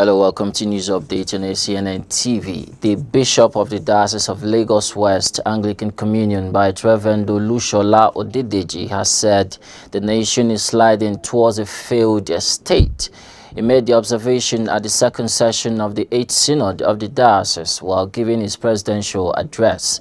Hello, welcome to News Update on ACNN TV. The Bishop of the Diocese of Lagos West Anglican Communion, by Reverend Olushola Odedeji, has said the nation is sliding towards a failed state. He made the observation at the second session of the 8th Synod of the Diocese while giving his presidential address.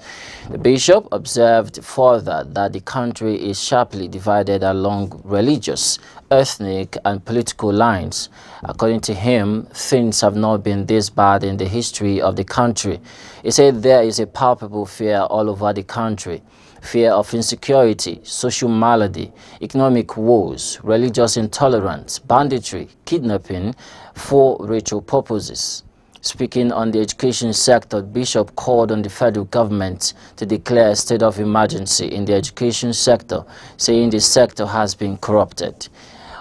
The bishop observed further that the country is sharply divided along religious, ethnic and political lines. According to him, things have not been this bad in the history of the country. He said there is a palpable fear all over the country. Fear of insecurity, social malady, economic woes, religious intolerance, banditry, kidnapping for ritual purposes. Speaking on the education sector, Bishop called on the federal government to declare a state of emergency in the education sector, saying the sector has been corrupted.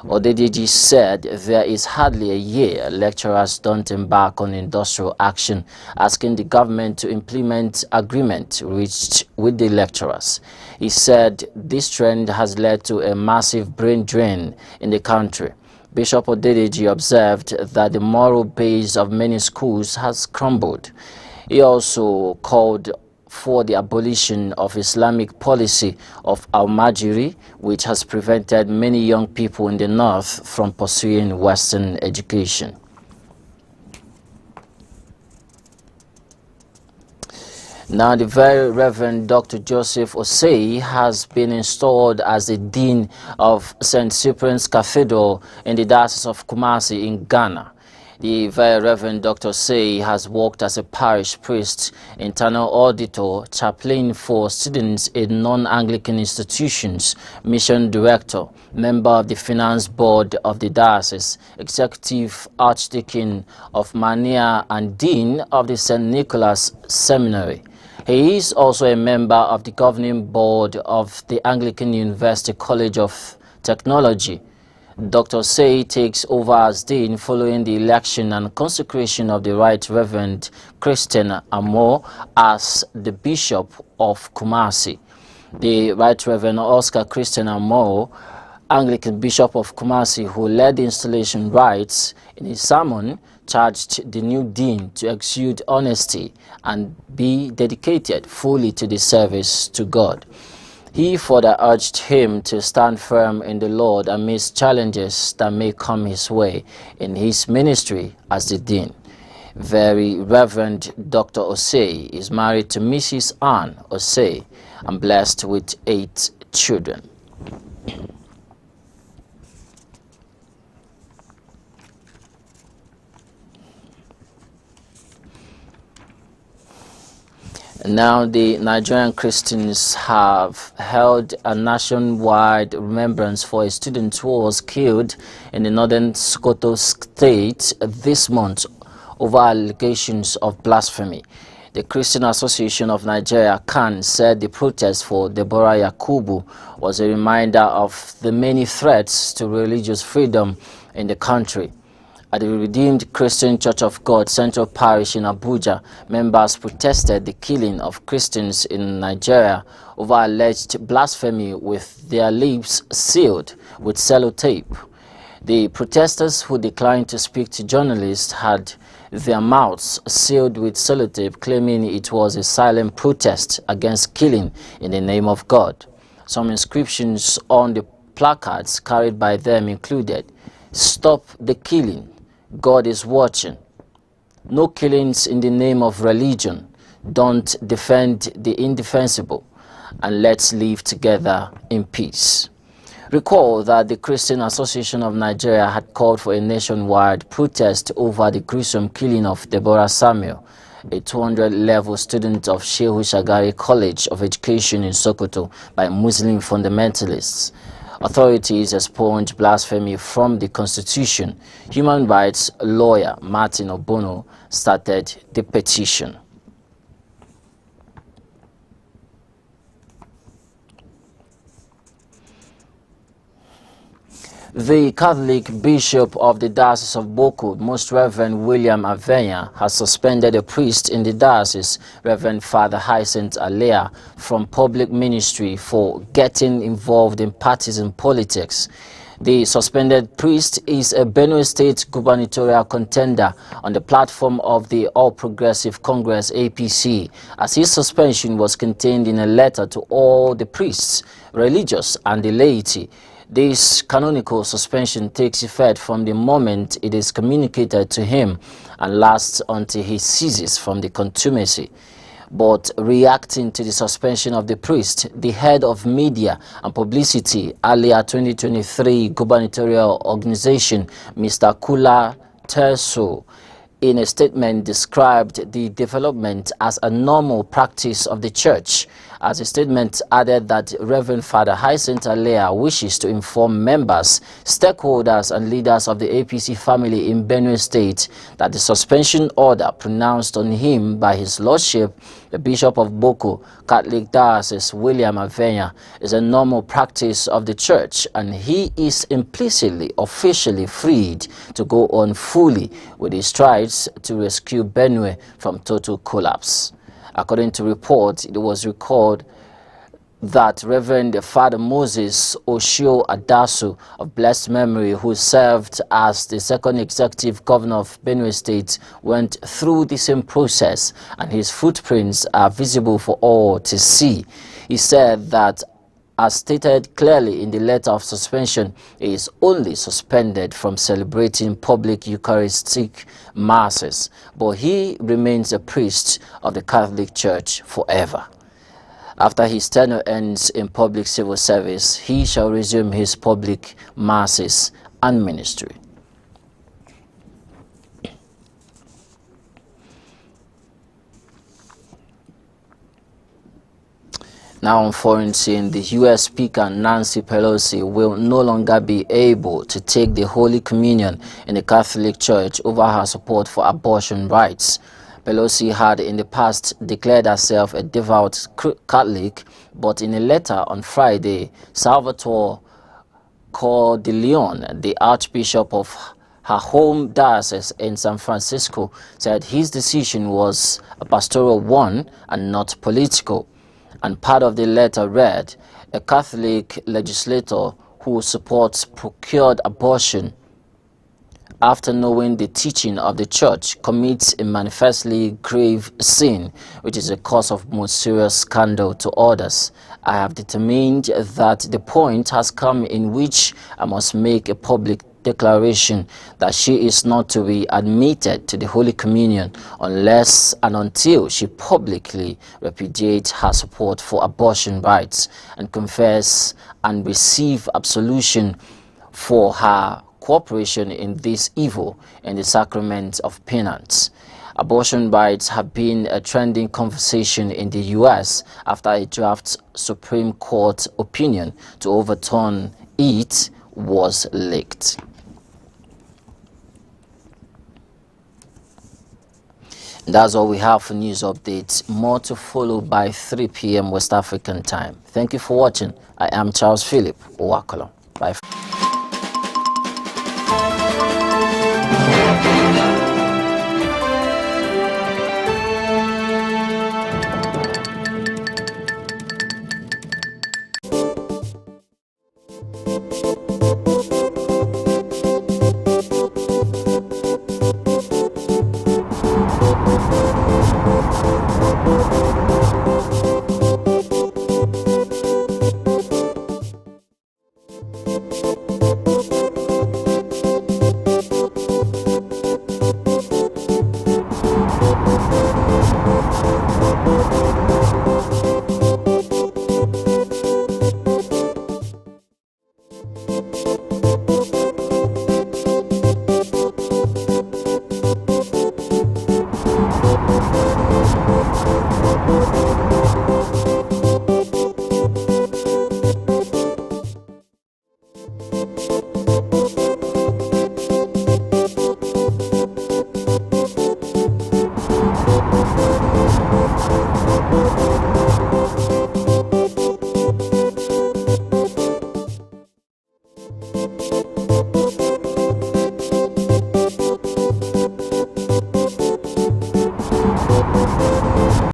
Odedeji said there is hardly a year lecturers don't embark on industrial action, asking the government to implement agreement reached with the lecturers. He said this trend has led to a massive brain drain in the country. Bishop Odedeji observed that the moral base of many schools has crumbled. He also called for the abolition of Islamic policy of al-Majiri, which has prevented many young people in the north from pursuing Western education. Now, the Very Reverend Dr. Joseph Osei has been installed as the Dean of St. Cyprian's Cathedral in the Diocese of KUMASI in Ghana. The Very Reverend Dr. Osei has worked as a parish priest, internal auditor, chaplain for students in non-Anglican institutions, mission director, member of the finance board of the diocese, executive archdeacon of Mania and dean of the St. Nicholas Seminary. He is also a member of the governing board of the Anglican University College of Technology. Dr. Osei takes over as dean following the election and consecration of the Right Reverend Christian Amor as the Bishop of KUMASI. The Right Reverend Oscar Christian Amor, Anglican Bishop of KUMASI, who led the installation rites, in his sermon charged the new dean to exude honesty and be dedicated fully to the service to God. He further urged him to stand firm in the Lord amidst challenges that may come his way in his ministry as the dean. Very Reverend Dr. Osei is married to Mrs. Ann Osei and blessed with 8 children. Now, the Nigerian Christians have held a nationwide remembrance for a student who was killed in the northern Sokoto state this month over allegations of blasphemy. The Christian Association of Nigeria, ACNN, said the protest for Deborah Yakubu was a reminder of the many threats to religious freedom in the country. At the Redeemed Christian Church of God Central Parish in Abuja, members protested the killing of Christians in Nigeria over alleged blasphemy with their lips sealed with sellotape. The protesters, who declined to speak to journalists, had their mouths sealed with sellotape, claiming it was a silent protest against killing in the name of God. Some inscriptions on the placards carried by them included, "Stop the killing. God is watching. No killings in the name of religion. Don't defend the indefensible. And let's live together in peace." Recall that the Christian Association of Nigeria had called for a nationwide protest over the gruesome killing of Deborah Samuel, a 200-level student of Shehu Shagari College of Education in Sokoto, by Muslim fundamentalists. Authorities expunged blasphemy from the Constitution. Human rights lawyer Martin Obono started the petition. The Catholic Bishop of the Diocese of Boko, Most Reverend William Avenya, has suspended a priest in the diocese, Reverend Father Hyacinth Alea, from public ministry for getting involved in partisan politics. The suspended priest is a Benue State gubernatorial contender on the platform of the All Progressive Congress APC, as his suspension was contained in a letter to all the priests, religious and the laity. This canonical suspension takes effect from the moment it is communicated to him and lasts until he ceases from the contumacy. But reacting to the suspension of the priest, the head of media and publicity, earlier 2023 gubernatorial organization, Mr. Kula Terso, in a statement described the development as a normal practice of the church. As the statement added that Reverend Father Hyacinth Alea wishes to inform members, stakeholders and leaders of the APC family in Benue State that the suspension order pronounced on him by His Lordship, the Bishop of Boko, Catholic Diocese William Avenya, is a normal practice of the church, and he is implicitly, officially freed to go on fully with his strides to rescue Benue from total collapse. According to reports, it was recalled that Reverend Father Moses Oshio Adasu of blessed memory, who served as the second executive governor of Benue State, went through the same process, and his footprints are visible for all to see. He said that, as stated clearly in the letter of suspension, he is only suspended from celebrating public Eucharistic masses, but he remains a priest of the Catholic Church forever. After his tenure ends in public civil service, he shall resume his public masses and ministry. Now on foreign scene, the U.S. Speaker Nancy Pelosi will no longer be able to take the Holy Communion in the Catholic Church over her support for abortion rights. Pelosi had in the past declared herself a devout Catholic, but in a letter on Friday, Salvatore Cordileone, the Archbishop of her home diocese in San Francisco, said his decision was a pastoral one and not political. And part of the letter read, a Catholic legislator who supports procured abortion after knowing the teaching of the church commits a manifestly grave sin, which is a cause of most serious scandal to others. I have determined that the point has come in which I must make a public declaration that she is not to be admitted to the Holy Communion unless and until she publicly repudiates her support for abortion rights and confess and receive absolution for her cooperation in this evil in the sacrament of penance. Abortion rights have been a trending conversation in the U.S. after a draft Supreme Court opinion to overturn it was leaked. That's all we have for news updates. More to follow by 3 p.m. West African time. Thank you for watching. I am CHARLESPHILIP. UWAKOLAM. Bye.